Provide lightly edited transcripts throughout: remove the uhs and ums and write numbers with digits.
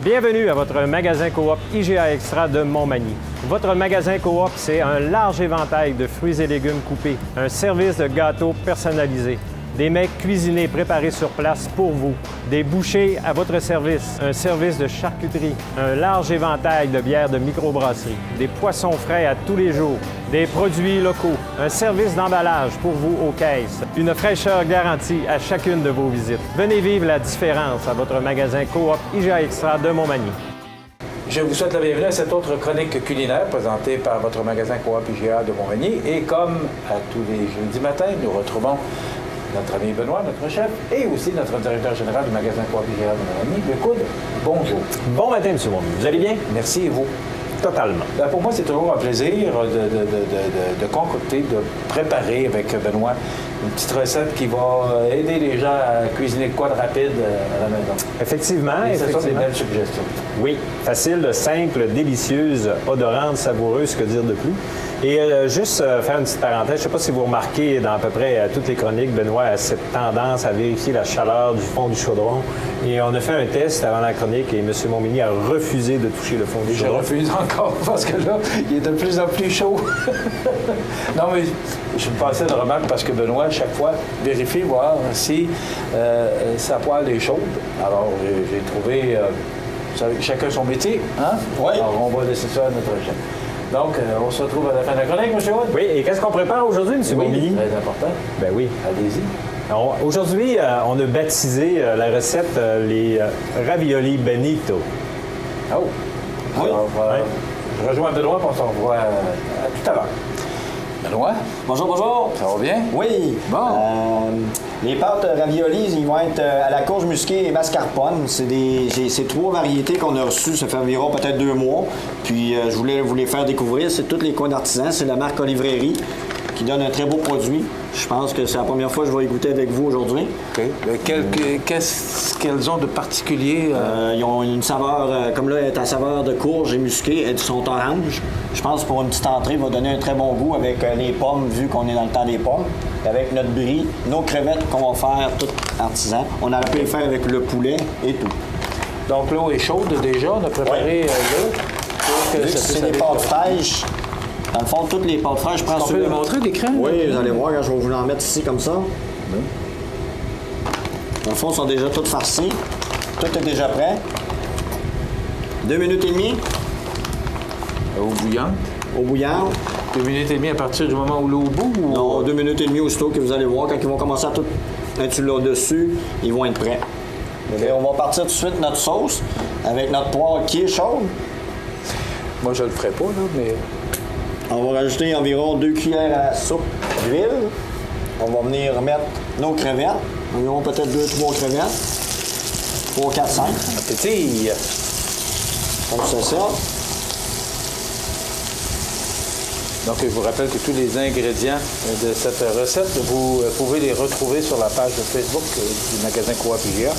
Bienvenue à votre magasin Coop IGA Extra de Montmagny. Votre magasin Coop, c'est un large éventail de fruits et légumes coupés, un service de gâteaux personnalisé, des mets cuisinés préparés sur place pour vous, des bouchées à votre service, un service de charcuterie, un large éventail de bières de microbrasserie, des poissons frais à tous les jours, des produits locaux, un service d'emballage pour vous aux caisses, une fraîcheur garantie à chacune de vos visites. Venez vivre la différence à votre magasin Coop IGA Extra de Montmagny. Je vous souhaite la bienvenue à cette autre chronique culinaire présentée par votre magasin Coop IGA de Montmagny. Et comme à tous les jeudis matins, nous retrouvons notre ami Benoît, notre chef, et aussi notre directeur général du magasin Coop IGA de Montmagny, Le Coude. Bonjour. Bon matin, M. Montmagny. Vous allez bien? Merci, et vous? Totalement. Pour moi, c'est toujours un plaisir de concocter, de préparer avec Benoît une petite recette qui va aider les gens à cuisiner de quoi de rapide à la maison. Effectivement. Et ce sont des belles suggestions. Oui, facile, simple, délicieuse, odorante, savoureuse, que dire de plus. Et juste faire une petite parenthèse, je ne sais pas si vous remarquez dans à peu près toutes les chroniques, Benoît a cette tendance à vérifier la chaleur du fond du chaudron. Et on a fait un test avant la chronique et M. Montmagny a refusé de toucher le fond du chaudron. Je refuse encore parce que là, il est de plus en plus chaud. Non, mais je me passais de remarque parce que Benoît, chaque fois, vérifie, voir si sa poêle est chaude. Alors, j'ai trouvé, chacun son métier, hein? Oui. Alors, on va laisser ça à notre chef. Donc, on se retrouve à la fin de la chronique, M. Wood. Oui, et qu'est-ce qu'on prépare aujourd'hui, M. Montmagny? Très important. Ben oui. Allez-y. Aujourd'hui, on a baptisé la recette les raviolis Benito. Oh! Oui. Alors, je rejoins Benoît pour s'en revoit tout à l'heure. Benoît? Bonjour, bonjour. Ça va bien? Oui. Bon. Les pâtes raviolis, ils vont être à la courge musquée et mascarpone. C'est trois variétés qu'on a reçues, ça fait environ peut-être 2 mois. Puis je voulais vous les faire découvrir. C'est tous les coins d'artisans. C'est la marque Olivrerie qui donne un très beau produit. Je pense que c'est la première fois que je vais y goûter avec vous aujourd'hui. OK. Qu'est-ce qu'elles ont de particulier? Ils ont une saveur, comme là, elle est à saveur de courge et musquée. Elles sont oranges. Je pense que pour une petite entrée, il va donner un très bon goût avec les pommes, vu qu'on est dans le temps des pommes. Avec notre brie, nos crevettes qu'on va faire tout artisan. On aurait pu les faire avec le poulet et tout. Donc l'eau est chaude déjà. On a préparé l'eau. Vu que c'est des pâtes fraîches. Dans le fond, toutes les pâtes fraîches, je prends On peut les montrer, des crèmes? Oui, vous allez voir, je vais vous en mettre ici comme ça. Dans le fond, ils sont déjà toutes farcies. Tout est déjà prêt. 2 minutes et demie. Eau bouillante. Au bouillard. 2 minutes et demie à partir du moment où l'eau bout? Ou... Non, 2 minutes et demie aussitôt que vous allez voir. Quand ils vont commencer à tout être là-dessus, ils vont être prêts. Okay. Et on va partir tout de suite notre sauce avec notre poêle qui est chaude. Moi, je le ferai pas, là, mais... On va rajouter environ 2 cuillères à soupe d'huile. On va venir mettre nos crevettes. Environ peut-être 2-3 crevettes. 3, 4, 5. Appétit! Comme ça. Donc, je vous rappelle que tous les ingrédients de cette recette, vous pouvez les retrouver sur la page de Facebook du magasin Coop IGA.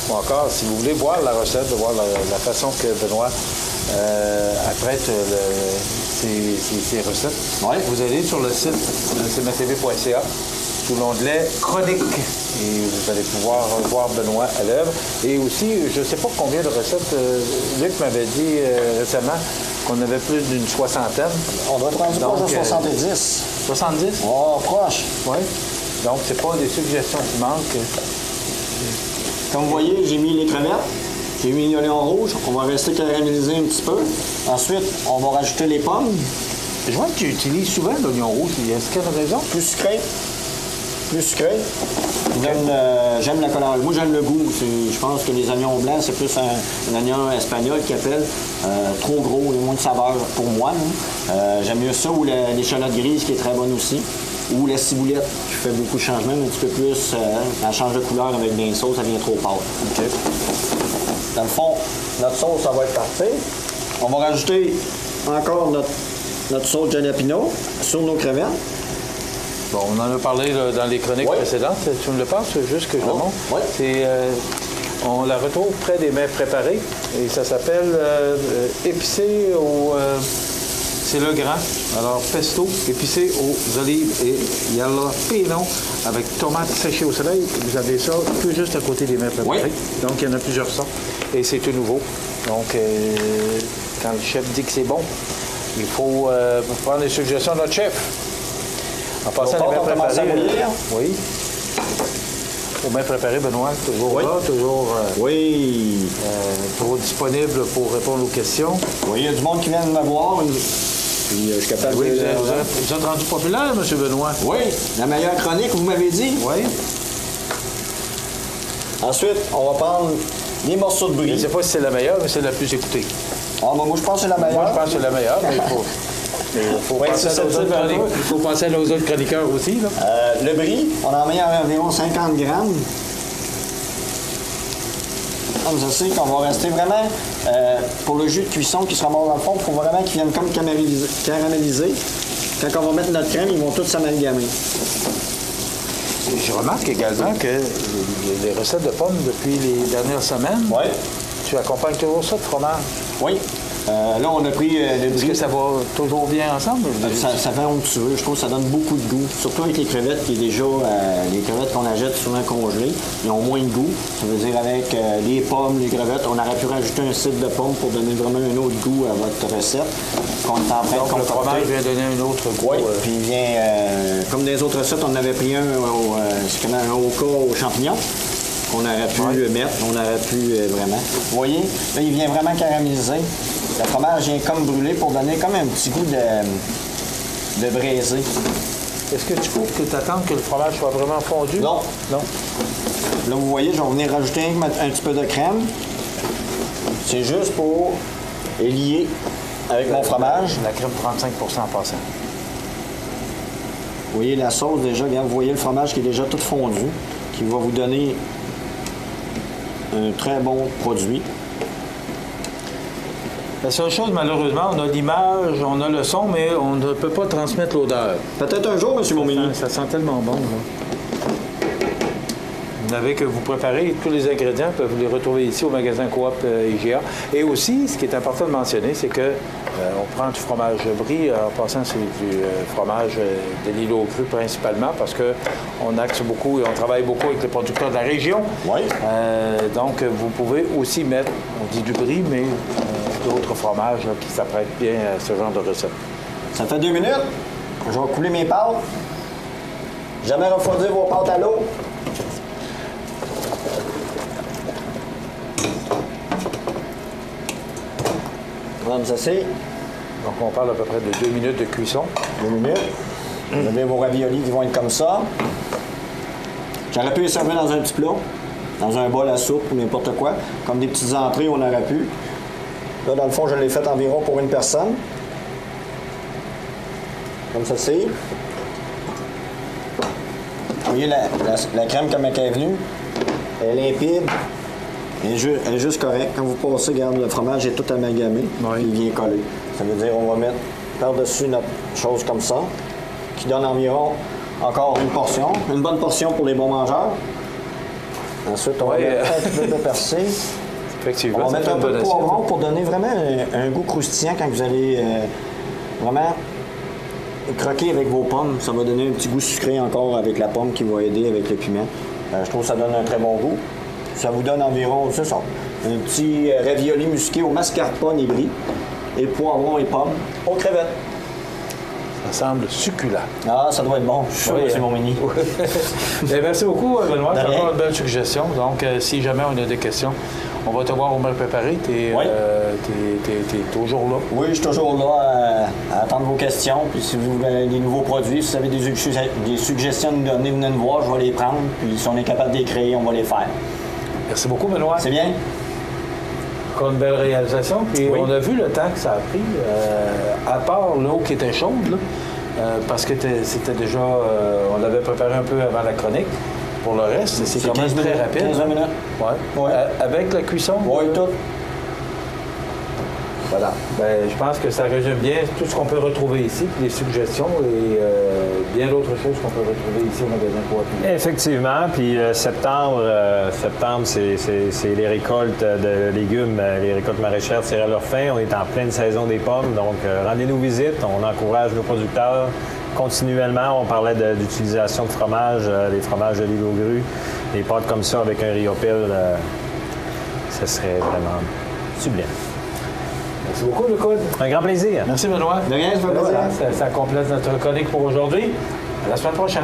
Ou encore, si vous voulez voir la recette, de voir la façon que Benoît apprête ces recettes, vous allez sur le site cmatv.ca sous l'onglet Chronique et vous allez pouvoir voir Benoît à l'œuvre. Et aussi, je ne sais pas combien de recettes, Luc m'avait dit récemment qu'on avait plus d'une soixantaine. On doit prendre proche de 70. 70? Oh, proche. Oui. Donc, c'est pas des suggestions qui manquent. Comme vous voyez, j'ai mis les crevettes. J'ai mis l'oignon rouge. On va rester caraméliser un petit peu. Ensuite, on va rajouter les pommes. Je vois que tu utilises souvent l'oignon rouge. Est-ce qu'il y a une raison? Plus sucré. Plus sucré. J'aime la couleur. Moi, j'aime le goût. Je pense que les oignons blancs, c'est plus un oignon espagnol qui appelle. Trop gros, il y a moins de saveur pour moi. J'aime mieux ça ou l'échalote grise qui est très bonne aussi. Ou la ciboulette qui fait beaucoup de changements, mais un petit peu plus. Elle change de couleur avec des sauces, ça devient trop pâle. Okay. Dans le fond, notre sauce, ça va être parfait. On va rajouter encore notre sauce jalapeno sur nos crevettes. Bon, on en a parlé là, dans les chroniques précédentes. Tu me le passes, juste que je le montre. Oui. On la retrouve près des mets préparés et ça s'appelle épicé au... c'est le grand. Alors, pesto épicé aux olives et jalapeno avec tomates séchées au soleil. Vous avez ça tout juste à côté des mets préparés. Oui. Donc, il y en a plusieurs sortes et c'est tout nouveau. Donc, quand le chef dit que c'est bon, il faut prendre les suggestions de notre chef. En passant, on commence à bouillir. Oui. Faut bien préparer, Benoît. Toujours là, toujours, toujours disponible pour répondre aux questions. Oui, il y a du monde qui vient de me voir. Puis je suis capable Oui, de... vous êtes rendu populaire, M. Benoît. Oui, la meilleure chronique, vous m'avez dit. Oui. Ensuite, on va prendre des morceaux de Je ne brie. sais pas si c'est la meilleure, mais c'est la plus écoutée. Ah, moi, je pense que c'est la meilleure. Moi, je pense que c'est la meilleure, mais il faut Ouais, penser c'est à nos ça, autres c'est chroniqueurs. ça. Il faut penser à nos autres chroniqueurs aussi. Là. Le brie, on en met environ 50 grammes. Comme ça, c'est qu'on va rester vraiment... pour le jus de cuisson qui se ramasse dans le fond, il faut vraiment qu'il vienne comme caraméliser. Quand on va mettre notre crème, ils vont tous s'amalgamer. Je remarque également que les recettes de pommes depuis les dernières semaines, Oui. tu accompagnes toujours ça de fromage. Oui. Là, on a pris le Est-ce brie. que ça va toujours bien ensemble? Ça fait onctueux. Je trouve que ça donne beaucoup de goût. Surtout avec les crevettes qui est déjà... les crevettes qu'on achète souvent congelées, ils ont moins de goût. Ça veut dire avec les pommes, les crevettes, on aurait pu rajouter un cidre de pomme pour donner vraiment un autre goût à votre recette. Qu'on est en train de Donc, le concocter. fromage vient donner un autre goût. Oui, puis il vient... comme des autres recettes, on avait pris un oka aux champignons qu'on aurait pu mettre. On aurait pu vraiment... Vous voyez, là, il vient vraiment caraméliser. Le fromage vient comme brûler pour donner comme un petit goût de braisé. Est-ce que tu trouves que tu attends que le fromage soit vraiment fondu? Non. Non. Là, vous voyez, je vais venir rajouter un petit peu de crème. C'est juste pour lier avec mon fromage. La crème 35 en passant. Vous voyez la sauce déjà, regarde, vous voyez le fromage qui est déjà tout fondu, qui va vous donner un très bon produit. La seule chose, malheureusement, on a l'image, on a le son, mais on ne peut pas transmettre l'odeur. Peut-être un jour, M. Montmini. Ça sent tellement bon, là. Vous n'avez que vous préparer. Tous les ingrédients peuvent vous les retrouver ici au magasin Coop IGA. Et aussi, ce qui est important de mentionner, c'est que on prend du fromage brie. En passant, c'est du fromage de l'île aux crues principalement parce qu'on axe beaucoup et on travaille beaucoup avec les producteurs de la région. Oui. Donc, vous pouvez aussi mettre, on dit du brie, mais d'autres fromages là, qui s'apprêtent bien à ce genre de recette. Ça fait 2 minutes. Je vais couler mes pâtes. Jamais refroidir vos pâtes à l'eau. Comme ça, c'est Donc, on parle à peu près de 2 minutes de cuisson. 2 minutes. Vous avez vos raviolis qui vont être comme ça. J'aurais pu les servir dans un petit plat, dans un bol à soupe ou n'importe quoi. Comme des petites entrées, on aurait pu. Là, dans le fond, je l'ai fait environ pour une personne. Comme ça, c'est. Vous voyez la crème comme elle est venue. Elle est limpide. Elle est juste correcte. Quand vous passez, regarde, le fromage est tout amalgamé. Oui. Il vient coller. Ça veut dire qu'on va mettre par-dessus notre chose comme ça, qui donne environ encore une portion. Une bonne portion pour les bons mangeurs. Ensuite, on va mettre un petit peu de persil. Effectivement. On va mettre un peu de poivron pour donner vraiment un goût croustillant quand vous allez vraiment croquer avec vos pommes. Ça va donner un petit goût sucré encore avec la pomme qui va aider avec le piment. Je trouve que ça donne un très bon goût. Ça vous donne environ, c'est ça, un petit ravioli musqué au mascarpone et brie, et poivron et pommes aux crevettes. Ça semble succulent. Ah, ça doit être bon. Je suis sûr que c'est mon mini. Bien, merci beaucoup, Benoît. De C'est rien. encore une belle suggestion. Donc, si jamais on a des questions, on va te voir au mal préparé. Tu Oui. es toujours là. Oui, je suis toujours là à attendre vos questions. Puis si vous avez des nouveaux produits, si vous avez des suggestions à nous donner, venez nous voir, je vais les prendre. Puis si on est capable de les créer, on va les faire. Merci beaucoup, Benoît. C'est bien? Encore une belle réalisation. Puis Oui. on a vu le temps que ça a pris, à part l'eau qui était chaude, là, parce que c'était déjà... on l'avait préparé un peu avant la chronique. Pour le reste, c'est quand même 15 très minutes, rapide. 15 minutes. Ouais. Ouais. Avec la cuisson? Oui, tout. Voilà. Ben, je pense que ça résume bien tout ce qu'on peut retrouver ici, puis les suggestions et bien d'autres choses qu'on peut retrouver ici au magasin Coop. Effectivement, puis septembre, c'est les récoltes de légumes, les récoltes maraîchères tirent à leur fin. On est en pleine saison des pommes, donc rendez-nous visite. On encourage nos producteurs continuellement. On parlait d'utilisation de fromage, des fromages de l'île aux grues, des pâtes comme ça avec un riopelle, ce serait vraiment Sublime. Merci beaucoup, le Coude. Un grand plaisir. Merci, Benoît. De rien, ça fait plaisir. Voilà, ça complète notre chronique pour aujourd'hui. À la semaine prochaine.